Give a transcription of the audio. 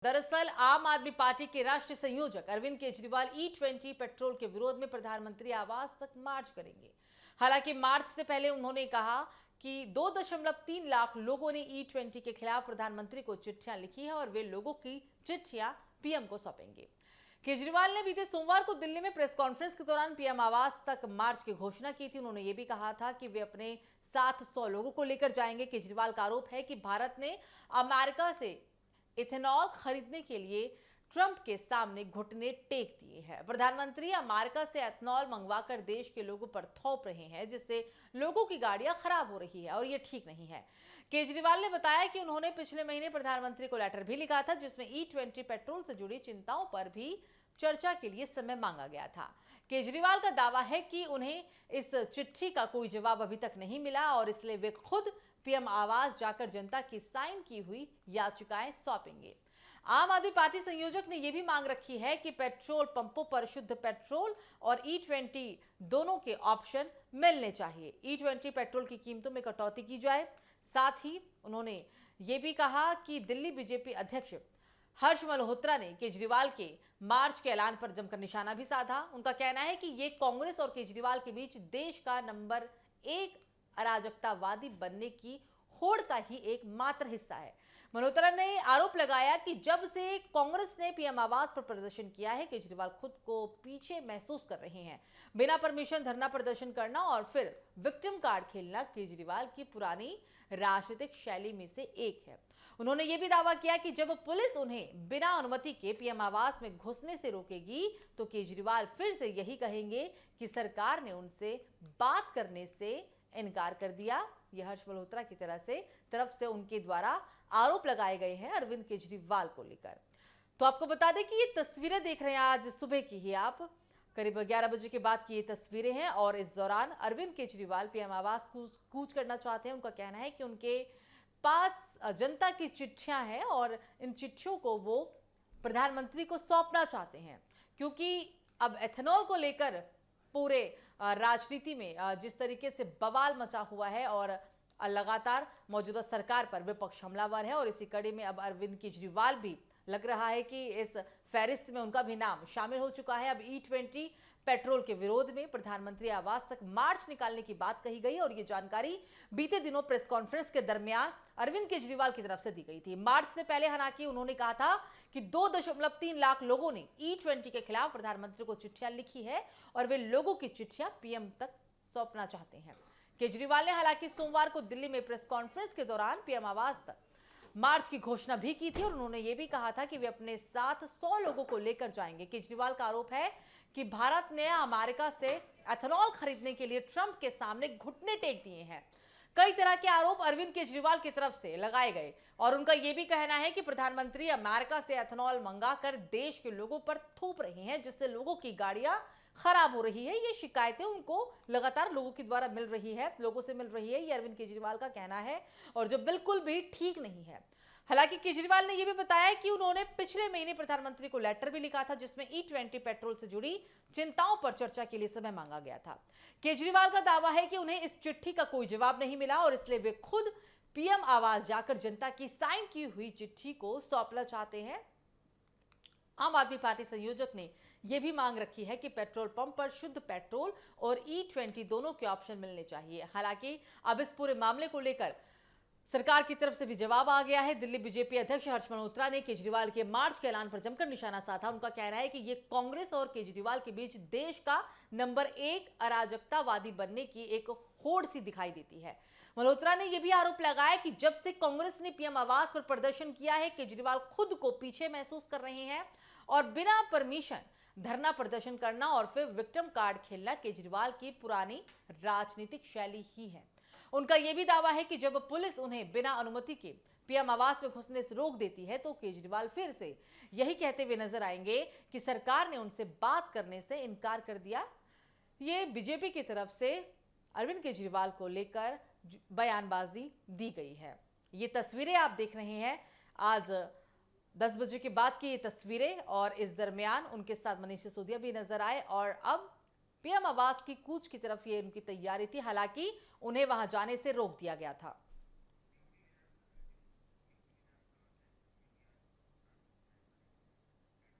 दरअसल आम आदमी पार्टी के राष्ट्रीय संयोजक अरविंद केजरीवाल E20 पेट्रोल के विरोध में प्रधानमंत्री आवास तक मार्च करेंगे। हालांकि मार्च से पहले उन्होंने कहा कि 2.3 लाख लोगों ने E20 के खिलाफ प्रधानमंत्री को चिट्ठियां लिखी है और वे लोगों की चिट्ठियां पीएम को सौंपेंगे। केजरीवाल ने बीते सोमवार को दिल्ली में प्रेस कॉन्फ्रेंस के दौरान पीएम आवास तक मार्च की घोषणा की थी। उन्होंने ये भी कहा था कि वे अपने साथ 100 लोगों को लेकर जाएंगे। केजरीवाल का आरोप है कि भारत ने अमेरिका से इथेनॉल खरीदने के लिए ट्रंप के सामने घुटने टेक दिए हैं। प्रधानमंत्री अमेरिका से इथेनॉल मंगवाकर देश के लोगों पर थोप रहे हैं, जिससे लोगों की गाड़ियां खराब हो रही है और यह ठीक नहीं है। केजरीवाल ने बताया कि उन्होंने पिछले महीने प्रधानमंत्री को लेटर भी लिखा था, जिसमें E20 पेट्रोल से जुड़ी चिंताओं पर भी चर्चा के लिए समय मांगा गया था। केजरीवाल का दावा है कि उन्हें इस चिट्ठी का कोई जवाब अभी तक नहीं मिला और इसलिए वे खुद पीएम आवास जाकर जनता की साइन की हुई याचिकाएं सौंपेंगे। आम आदमी पार्टी संयोजक ने यह भी मांग रखी है कि पेट्रोल पंपों पर शुद्ध पेट्रोल और E20 दोनों के ऑप्शन मिलने चाहिए। E20 पेट्रोल की कीमतों में कटौती की जाए। साथ ही उन्होंने ये भी कहा कि दिल्ली बीजेपी अध्यक्ष हर्ष मल्होत्रा ने केजरीवाल के मार्च के ऐलान पर जमकर निशाना भी साधा। उनका कहना है कि ये कांग्रेस और केजरीवाल के बीच देश का नंबर 1 अराजकतावादी बनने की होड़ का ही एक मात्र हिस्सा है। मल्होत्रा ने आरोप लगाया कि जब से कांग्रेस ने पीएम आवास पर प्रदर्शन किया है, केजरीवाल खुद को पीछे महसूस कर रहे हैं। बिना परमिशन धरना प्रदर्शन करना और फिर विक्टिम कार्ड खेलना केजरीवाल की पुरानी राजनीतिक शैली में से एक है। उन्होंने यह भी दावा किया कि जब पुलिस उन्हें बिना अनुमति के पीएम आवास में घुसने से रोकेगी तो केजरीवाल फिर से यही कहेंगे कि सरकार ने उनसे बात करने से इनकार कर दिया। यह हर्ष मल्होत्रा की तरफ से उनके द्वारा आरोप लगाए गए हैं अरविंद केजरीवाल को लेकर। तो आपको बता दें कि ये तस्वीरें देख रहे हैं आज सुबह की ही आप, करीब 11 बजे के बाद की ये तस्वीरें हैं और इस दौरान अरविंद केजरीवाल पीएम आवास कूच करना चाहते हैं। उनका कहना है कि उनके पास जनता की चिट्ठियां हैं और इन चिट्ठियों को वो प्रधानमंत्री को सौंपना चाहते हैं, क्योंकि अब एथेनॉल को लेकर पूरे राजनीति में जिस तरीके से बवाल मचा हुआ है और लगातार मौजूदा सरकार पर विपक्ष हमलावर है और इसी कड़ी में अब अरविंद केजरीवाल भी लग रहा है कि इस फहरिस्त में उनका भी नाम शामिल हो चुका है। अब E20 पेट्रोल के विरोध में प्रधानमंत्री आवास तक मार्च निकालने की बात कही गई और ये जानकारी बीते दिनों प्रेस कॉन्फ्रेंस के दरमियान अरविंद केजरीवाल की तरफ से दी गई थी। मार्च से पहले हालांकि उन्होंने कहा था कि 2.3 लाख लोगों ने E20 के खिलाफ प्रधानमंत्री को चिट्ठियां लिखी है और वे लोगों की चिट्ठियां पीएम तक सौंपना चाहते हैं। केजरीवाल ने हालांकि सोमवार को दिल्ली में प्रेस कॉन्फ्रेंस के दौरान पीएम आवास तक मार्च की घोषणा भी की थी और उन्होंने ये भी कहा था कि वे अपने साथ 100 लोगों को लेकर जाएंगे। केजरीवाल का आरोप है कि भारत ने अमेरिका से एथेनॉल खरीदने के लिए ट्रंप के सामने घुटने टेक दिए हैं। कई तरह के आरोप अरविंद केजरीवाल की तरफ से लगाए गए और उनका यह भी कहना है कि प्रधानमंत्री अमेरिका से एथेनॉल मंगाकर देश के लोगों पर थोप रहे हैं, जिससे लोगों की गाड़ियां खराब हो रही है। ये शिकायतें उनको लगातार लोगों के द्वारा मिल रही है, लोगों से मिल रही है, ये अरविंद केजरीवाल का कहना है और जो बिल्कुल भी ठीक नहीं है। हालांकि केजरीवाल ने यह भी बताया कि उन्होंने पिछले महीने प्रधानमंत्री को लेटर भी लिखा था, जिसमें E20 पेट्रोल से जुड़ी चिंताओं पर चर्चा के लिए समय मांगा गया था। केजरीवाल का दावा है कि उन्हें इस चिट्ठी का कोई जवाब नहीं मिला और इसलिए वे खुद पीएम आवास जाकर जनता की साइन की हुई चिट्ठी को सौंपना चाहते हैं। आम आदमी पार्टी संयोजक ने यह भी मांग रखी है कि पेट्रोल पंप पर शुद्ध पेट्रोल और E20 दोनों के ऑप्शन मिलने चाहिए। हालांकि अब इस पूरे मामले को लेकर सरकार की तरफ से भी जवाब आ गया है। दिल्ली बीजेपी अध्यक्ष हर्ष मल्होत्रा ने केजरीवाल के मार्च के ऐलान पर जमकर निशाना साधा। उनका कहना है कि ये कांग्रेस और केजरीवाल के बीच देश का नंबर 1 अराजकतावादी बनने की एक होड़ सी दिखाई देती है। मल्होत्रा ने यह भी आरोप लगाया कि जब से कांग्रेस ने पीएम आवास पर प्रदर्शन किया है, केजरीवाल खुद को पीछे महसूस कर रहे हैं और बिना परमिशन धरना प्रदर्शन करना और फिर विक्टिम कार्ड खेलना केजरीवाल की पुरानी राजनीतिक शैली ही है। उनका यह भी दावा है कि जब पुलिस उन्हें बिना अनुमति के पीएम आवास में घुसने से रोक देती है तो केजरीवाल फिर से यही कहते हुए नजर आएंगे कि सरकार ने उनसे बात करने से इनकार कर दिया। ये बीजेपी की तरफ से अरविंद केजरीवाल को लेकर बयानबाजी दी गई है। ये तस्वीरें आप देख रहे हैं आज 10 बजे के बाद की ये तस्वीरें और इस दरमियान उनके साथ मनीष सिसोदिया भी नजर आए और अब पीएम आवास की कूच की तरफ ये उनकी तैयारी थी। हालांकि उन्हें वहां जाने से रोक दिया गया था।